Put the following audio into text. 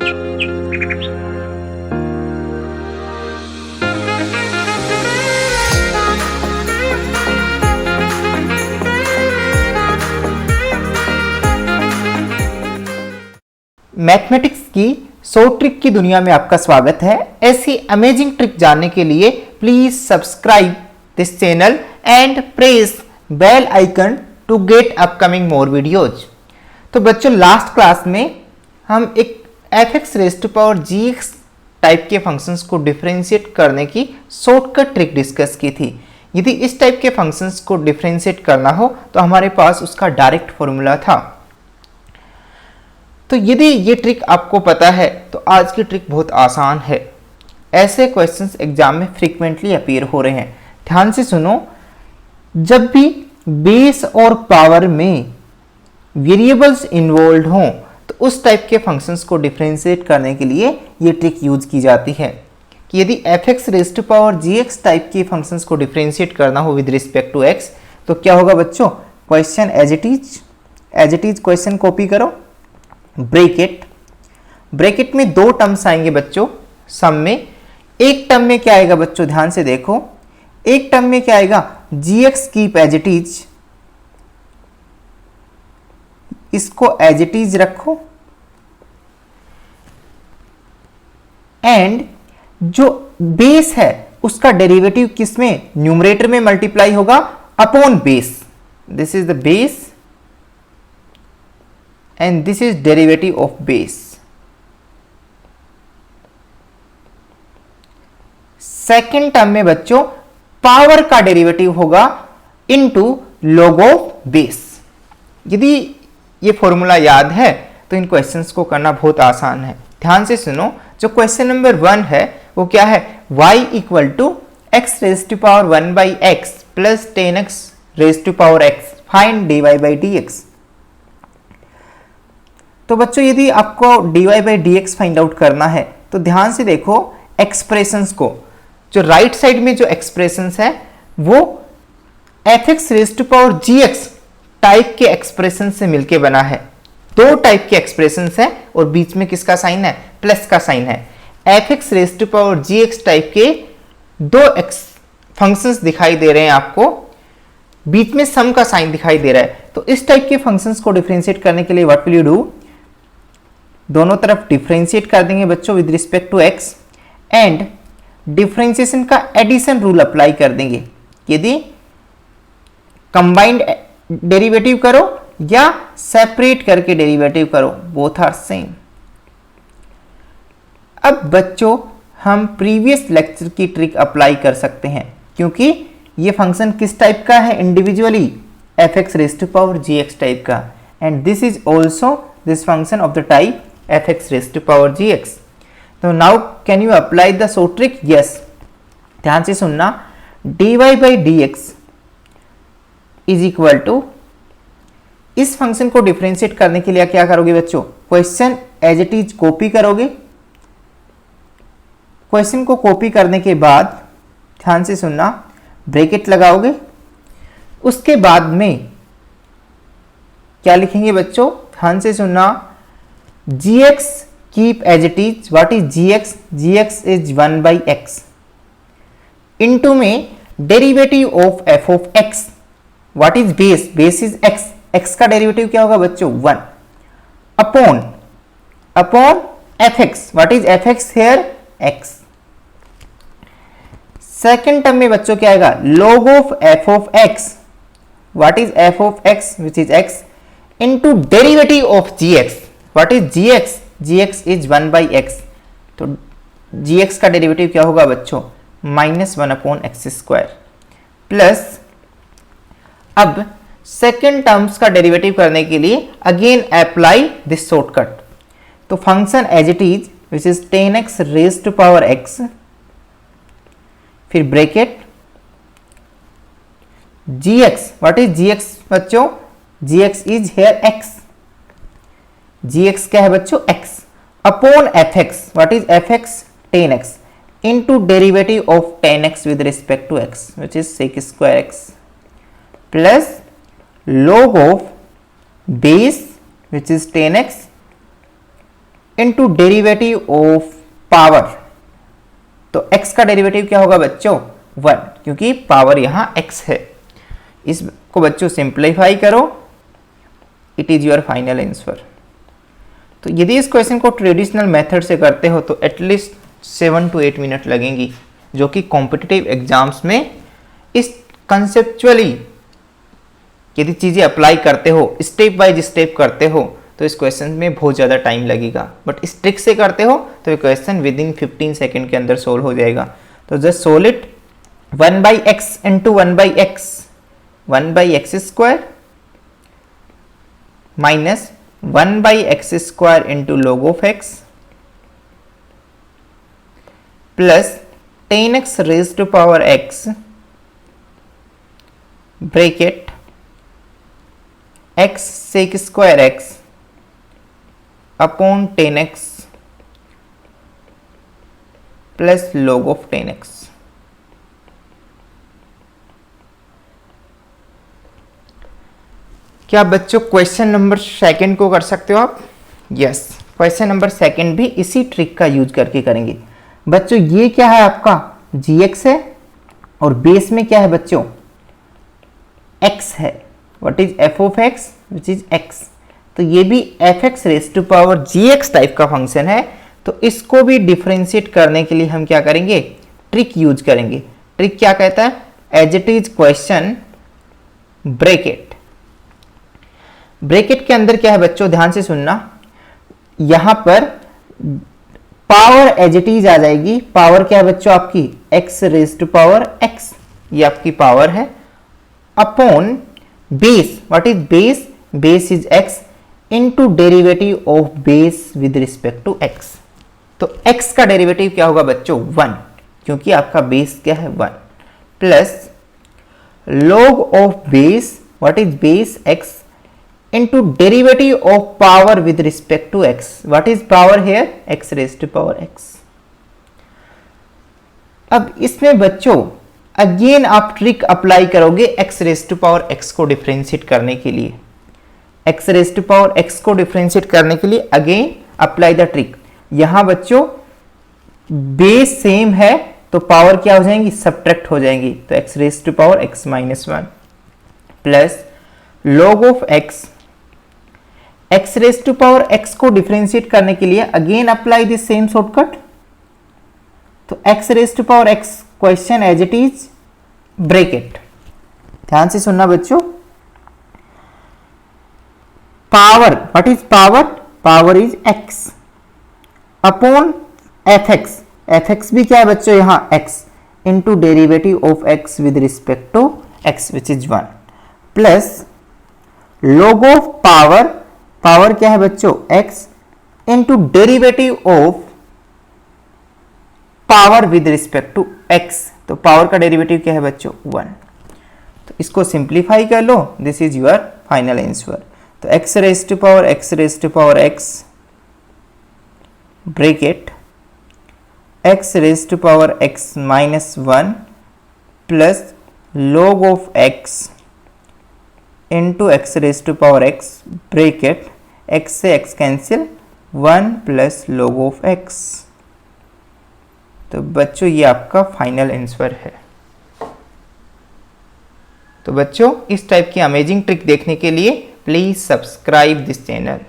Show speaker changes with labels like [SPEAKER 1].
[SPEAKER 1] Mathematics की 100 trick की दुनिया में आपका स्वागत है। ऐसी अमेजिंग ट्रिक जानने के लिए please subscribe this channel and press bell icon to get upcoming more videos. तो बच्चों, लास्ट क्लास में हम एक f(x) raise to power gx type के फंक्शंस को डिफरेंशिएट करने की शॉर्टकट ट्रिक डिस्कस की थी। यदि इस टाइप के फंक्शंस को डिफरेंशिएट करना हो तो हमारे पास उसका डायरेक्ट फॉर्मूला था। तो यदि ये ट्रिक आपको पता है तो आज की ट्रिक बहुत आसान है। ऐसे क्वेश्चंस एग्जाम में फ्रीक्वेंटली अपीयर हो रहे हैं। ध्यान से सुनो, जब भी बेस और पावर में वेरिएबल्स इन्वॉल्व हों तो उस टाइप के फंक्शंस को डिफरेंशिएट करने के लिए ये ट्रिक यूज की जाती है कि यदि f(x) raise to power gx type के फंक्शंस को डिफरेंशिएट करना हो विद रिस्पेक्ट टू x तो क्या होगा बच्चों, question as it is question copy करो, ब्रैकेट में दो टर्म्स आएंगे बच्चों सम में। एक टर्म में क्या आएगा बच्चों, ध्यान से देखो, एक टर्म में क्या आएगा gx keep as it is, इसको एज इट इज रखो एंड जो बेस है उसका डेरिवेटिव किसमें, न्यूमरेटर में मल्टीप्लाई होगा upon base. This is the base and this is derivative of base। Second term में बच्चों पावर का डेरिवेटिव होगा इनटू log ऑफ बेस। यदि ये फॉर्मूला याद है तो इन क्वेश्चंस को करना बहुत आसान है। ध्यान से सुनो, जो क्वेश्चन नंबर 1 है वो क्या है, y equal to x raise to power 1/x plus 10x raise to power x, find dy by dx। तो बच्चों यदि आपको dy by dx find out करना है तो ध्यान से देखो एक्सप्रेशंस को। जो राइट साइड में जो एक्सप्रेशंस है वो f(x) raise to power gx type के एक्सप्रेशन से मिलके बना है। दो टाइप के एक्सप्रेशंस है और बीच में किसका साइन है, प्लस का साइन है। f(x) raise to power gx type के दो फंक्शंस दिखाई दे रहे हैं आपको, बीच में सम का साइन दिखाई दे रहा है। तो इस टाइप के फंक्शंस को डिफरेंशिएट करने के लिए व्हाट विल यू डू, दोनों तरफ डिफरेंशिएट कर देंगे बच्चों with respect to x and differentiation का एडिशन रूल अप्लाई कर देंगे। यदि कंबाइंड डेरिवेटिव करो या सेपरेट करके डेरिवेटिव करो, बोथ आर सेम। अब बच्चों हम प्रीवियस लेक्चर की ट्रिक अप्लाई कर सकते हैं क्योंकि ये फंक्शन किस टाइप का है, individually f(x) raise to power gx type का, and this is also this function of the type f(x) raise to power gx। तो now can you apply the short trick, yes. ध्यान से सुनना, dy by dx is equal to, इस function को differentiate करने के लिए क्या करोगे बच्चों, question as it is copy करोगे। क्वेश्चन को कॉपी करने के बाद ध्यान से सुनना, ब्रैकेट लगाओगे, उसके बाद में क्या लिखेंगे बच्चों, ध्यान से सुनना, gx keep as it is, what is gx, gx is 1/x into में derivative of f of x, what is base, base is x, x का डेरिवेटिव क्या होगा बच्चों 1 upon fx, what is fx here, x। Second term में बच्चों क्या आएगा, log of f of x, what is f of x which is x into derivative of gx, what is gx, gx is 1/x। तो gx का derivative क्या होगा बच्चों, -1/x² plus, अब सेकेंड टर्म्स का डेरिवेटिव करने के लिए अगेन अप्लाई दिस शॉर्टकट। तो function as it is which is 10x raise to power x, फिर bracket gx, what is gx बच्चों, gx is here x, gx क्या है बच्चों x upon fx, what is fx 10x into derivative of 10x with respect to x which is sec² x plus log of base which is 10x into derivative of power. तो x का derivative क्या होगा बच्चों 1, क्योंकि power यहां x है। इसको बच्चों सिंप्लीफाई करो, it is your final answer. तो यदि इस क्वेश्चन को ट्रेडिशनल मेथड से करते हो तो एटलीस्ट 7 to 8 मिनट लगेंगी, जो कि कॉम्पिटिटिव एग्जाम्स में इस कंसेप्चुअली यदि चीज़ें अप्लाई करते हो, स्टेप बाय स्टेप करते हो, तो इस क्वेश्चन में बहुत ज़्यादा टाइम लगेगा। बट इस ट्रिक से करते हो तो ये क्वेश्चन विद इन 15 सेकेंड के अंदर सोल्व हो जाएगा। तो just solve it. 1/x into 1/x, 1/x square minus 1/x square into log of x plus 10x raise to power x bracket x sec square x upon 10x plus log of 10x। क्या बच्चों question number second को कर सकते हो आप? Yes, question number second भी इसी trick का यूज करके करेंगे। बच्चों ये क्या है आपका gx है और बेस में क्या है बच्चों x है। What is f of x which is x। तो ये भी fx raise to power gx type का फंक्शन है। तो इसको भी डिफरेंशिएट करने के लिए हम क्या करेंगे, ट्रिक यूज करेंगे। ट्रिक क्या कहता है, as it is question bracket. Bracket के अंदर क्या है बच्चों, ध्यान से सुनना, यहां पर पावर एज इट इज आ जाएगी। पावर क्या है बच्चों आपकी x raise to power x, ये आपकी पावर है, upon base. What is base, base is x into derivative of base with respect to x। तो x का डेरिवेटिव क्या होगा बच्चों 1, क्योंकि आपका बेस क्या है 1, plus log of base. What is base x into derivative of power with respect to x. What is power here? x raised to power x. अब इसमें बच्चों अगेन आप ट्रिक अप्लाई करोगे x raised to power x को differentiate करने के लिए। x raised to power x को डिफरेंशिएट करने के लिए अगेन अप्लाई द ट्रिक। यहां बच्चों बेस सेम है तो पावर क्या हो जाएंगी, सब्ट्रैक्ट हो जाएंगी। तो x raised to power x minus 1 plus log of x, x raise to power x को डिफरेंशिएट करने के लिए again apply this same shortcut. तो x raise to power x question as it is bracket. ध्यान से सुनना बच्चों, power, what is power, power is x upon fx। fx भी क्या है बच्चों यहां x into derivative of x with respect to x which is 1 plus log of power, power क्या है बच्चों x into derivative of power with respect to x। तो power का डेरिवेटिव क्या है बच्चों 1। तो इसको सिंप्लीफाई कर लो, this is your final answer. तो x raise to power x bracket x raise to power x minus 1 plus log of x into x raise to power x bracket x से x cancel 1 plus log of x। तो बच्चों ये आपका final answer है। तो बच्चों इस type की अमेजिंग ट्रिक देखने के लिए प्लीज सब्सक्राइब दिस चैनल।